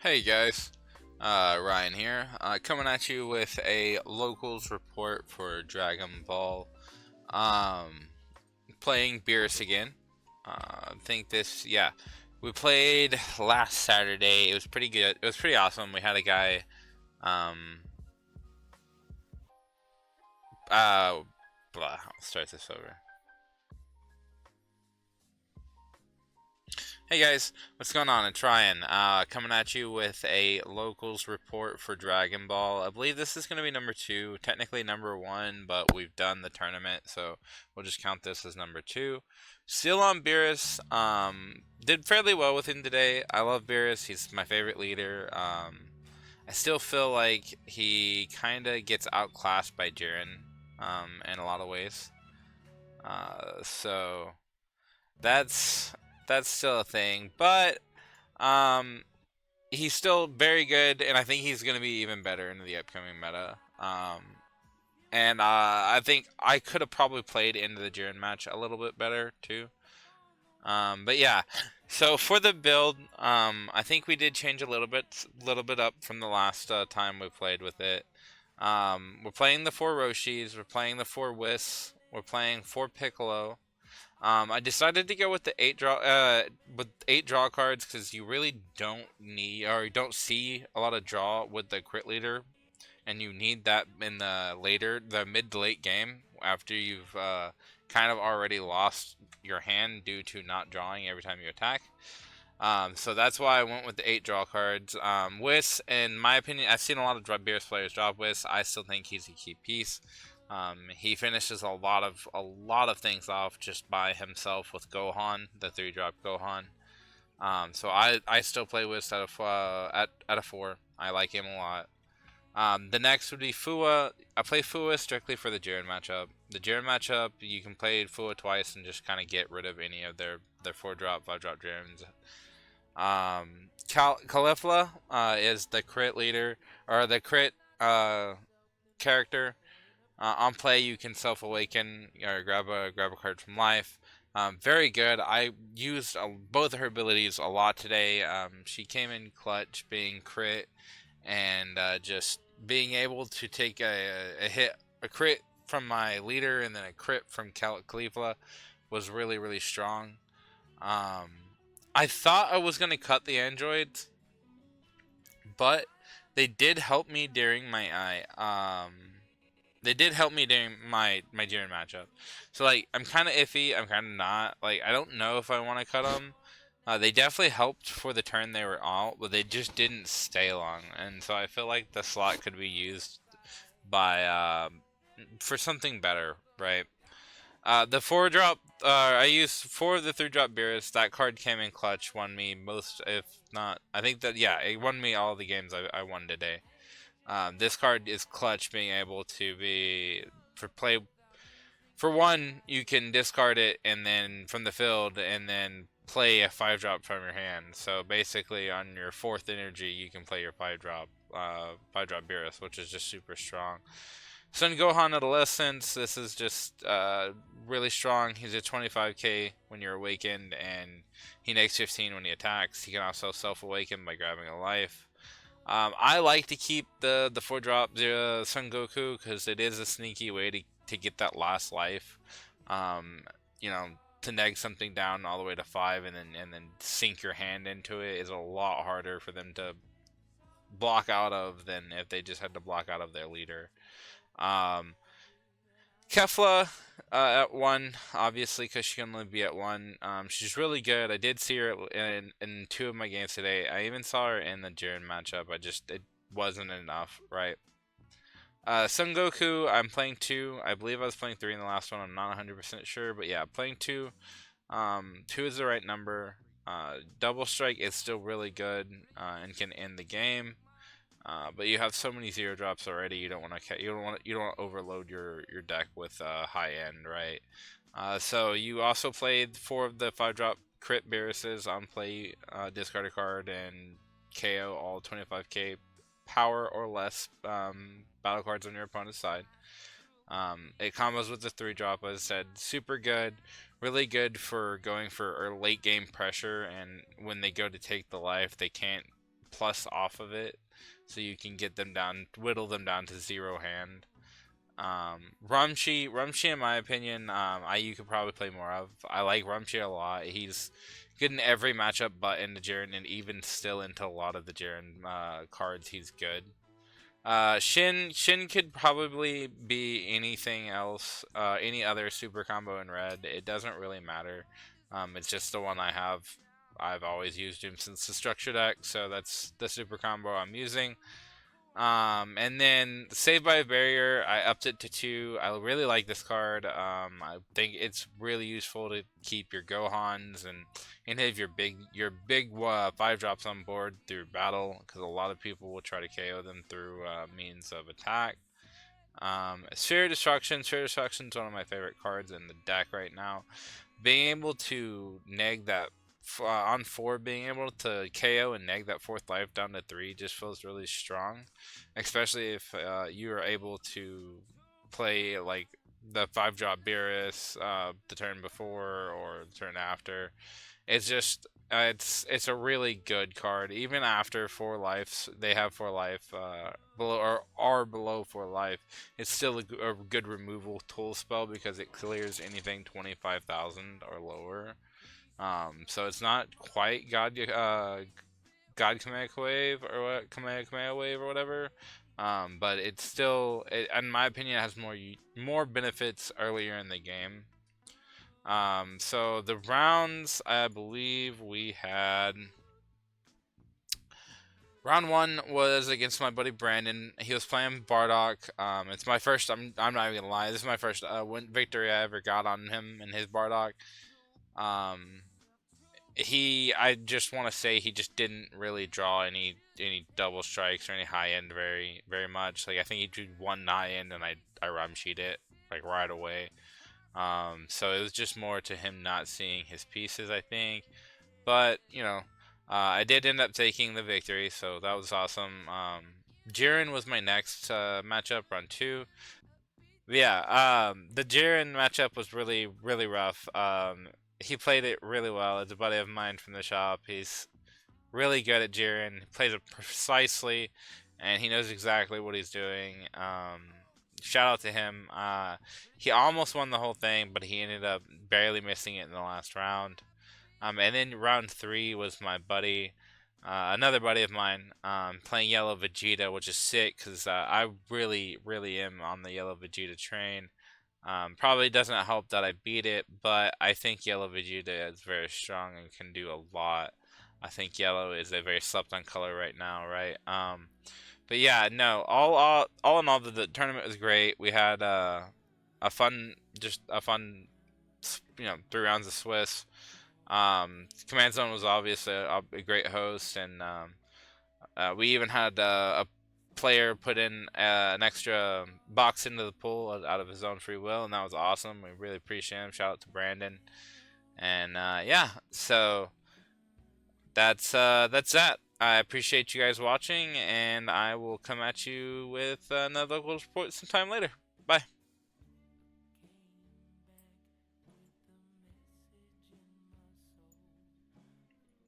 Hey guys, Ryan here, coming at you with a locals report for Dragon Ball. Um, Playing Beerus again. I think we played last Saturday. It was pretty good. It was pretty awesome. We had a guy, um, blah, I'll start this over. Hey guys, what's going on? It's Ryan, coming at you with a locals report for Dragon Ball. I believe this is going to be number 2, technically number 1, but we've done the tournament, so we'll just count this as number 2. Still on Beerus, did fairly well with him today. I love Beerus, he's my favorite leader. I still feel like he kind of gets outclassed by Jiren, in a lot of ways. So that's that's still a thing, but um, he's still very good, and I think he's going to be even better in the upcoming meta. And I think I could have probably played into the Jiren match a little bit better too. But yeah, so for the build, I think we did change little bit up from the last time we played with it. We're playing the 4 Roshis, we're playing the 4 Whis, we're playing 4 Piccolo. I decided to go with the eight draw cards because you really don't need or you don't see a lot of draw with the crit leader, and you need that in the mid to late game after you've kind of already lost your hand due to not drawing every time you attack. So that's why I went with the 8 draw cards. Whis, in my opinion, I've seen a lot of Beerus players drop Whis. I still think he's a key piece. He finishes a lot of things off just by himself with Gohan, the 3 drop Gohan. So I still play Whis at a 4. I like him a lot. The next would be Fua. I play Fua strictly for the Jiren matchup. The Jiren matchup, you can play Fua twice and just kind of get rid of any of their 4 drop, 5 drop Jirens. Caulifla is the crit leader, or the crit character. On play, you can self awaken or grab a card from life. Very good. I used both of her abilities a lot today. She came in clutch, being crit, and just being able to take a crit from my leader, and then a crit from Caulifla was really really strong. Um, I thought I was gonna cut the androids, but they did help me during they did help me during my Jiren matchup. So like I'm kind of iffy. I'm kind of not. Like I don't know if I want to cut them. They definitely helped for the turn they were out, but they just didn't stay long. And so I feel like the slot could be used by for something better, right? The 4 drop. I used 4 of the 3 drop Beerus. That card came in clutch. Won me most, if not. I think that yeah, it won me all the games I won today. This card is clutch, being able to be for play. For one, you can discard it and then from the field, and then play a 5 drop from your hand. So basically, on your 4th energy, you can play your 5 drop, 5 drop Beerus, which is just super strong. Son Gohan Adolescence. This is just really strong. He's at 25k when you're awakened, and he makes 15 when he attacks. He can also self awaken by grabbing a life. I like to keep the 4 drop Son Goku because it is a sneaky way to get that last life. Um, you know, to neg something down all the way to 5 and then sink your hand into it is a lot harder for them to block out of than if they just had to block out of their leader. Um, Kefla at 1, obviously, because she can only be at 1. She's really good. I did see her in 2 of my games today. I even saw her in the Jiren matchup. It wasn't enough, right? Son Goku, I'm playing 2. I believe I was playing 3 in the last one. I'm not 100% sure, but yeah, playing 2. 2 is the right number. Double Strike is still really good and can end the game. But you have so many 0 drops already. You don't want to overload your deck with high end, right? So you also played 4 of the 5 drop crit Beeruses on play, discard a card and KO all 25k power or less battle cards on your opponent's side. It combos with the 3 drop, as I said, super good, really good for going for late game pressure, and when they go to take the life, they can't plus off of it, so you can get them down, whittle them down to 0 hand. Rumshi, in my opinion, you could probably play more of. I like Rumshi a lot. He's good in every matchup but into Jiren, and even still into a lot of the Jiren cards, he's good. Shin could probably be anything else, any other super combo in red. It doesn't really matter. It's just the one I have. I've always used him since the structure deck, so that's the super combo I'm using. And then Saved by a Barrier, I upped it to 2. I really like this card. I think it's really useful to keep your Gohans and have your big 5-drops on board through battle, because a lot of people will try to KO them through means of attack. Sphere of Destruction. Sphere of Destruction is one of my favorite cards in the deck right now. Being able to neg that on 4, being able to KO and neg that 4th life down to 3 just feels really strong, especially if you are able to play like the 5-drop Beerus the turn before or the turn after. It's just it's a really good card. Even after 4 lives, they have 4 life below or are below 4 life. It's still a good removal tool spell because it clears anything 25,000 or lower. So it's not quite God Kamehameha Wave or what Kamehameha Wave or whatever. But it's still, in my opinion, it has more benefits earlier in the game. So the rounds, I believe we had. Round 1 was against my buddy Brandon. He was playing Bardock. It's my first. I'm not even gonna lie. This is my first victory I ever got on him in his Bardock. I just want to say he just didn't really draw any double strikes or any high end very much. Like I think he drew 1 high end and I rumsheed it like right away. So it was just more to him not seeing his pieces, I think. But I did end up taking the victory, so that was awesome. Jiren was my next matchup, round 2. But yeah, the Jiren matchup was really rough. He played it really well. It's a buddy of mine from the shop. He's really good at Jiren. He plays it precisely, and he knows exactly what he's doing. Shout out to him. He almost won the whole thing, but he ended up barely missing it in the last round. And then round 3 was my buddy, another buddy of mine, playing Yellow Vegeta, which is sick because I really am on the Yellow Vegeta train. Probably doesn't help that I beat it, but I think Yellow Vegeta is very strong and can do a lot. I think Yellow is a very slept on color right now, right? But yeah, no, all in all, the tournament was great. We had a fun 3 rounds of Swiss. Command Zone was obviously a great host, and we even had a player put in an extra box into the pool out of his own free will, and that was awesome. We really appreciate him. Shout out to Brandon. And yeah, so that's that. I appreciate you guys watching, and I will come at you with another local report sometime later. Bye.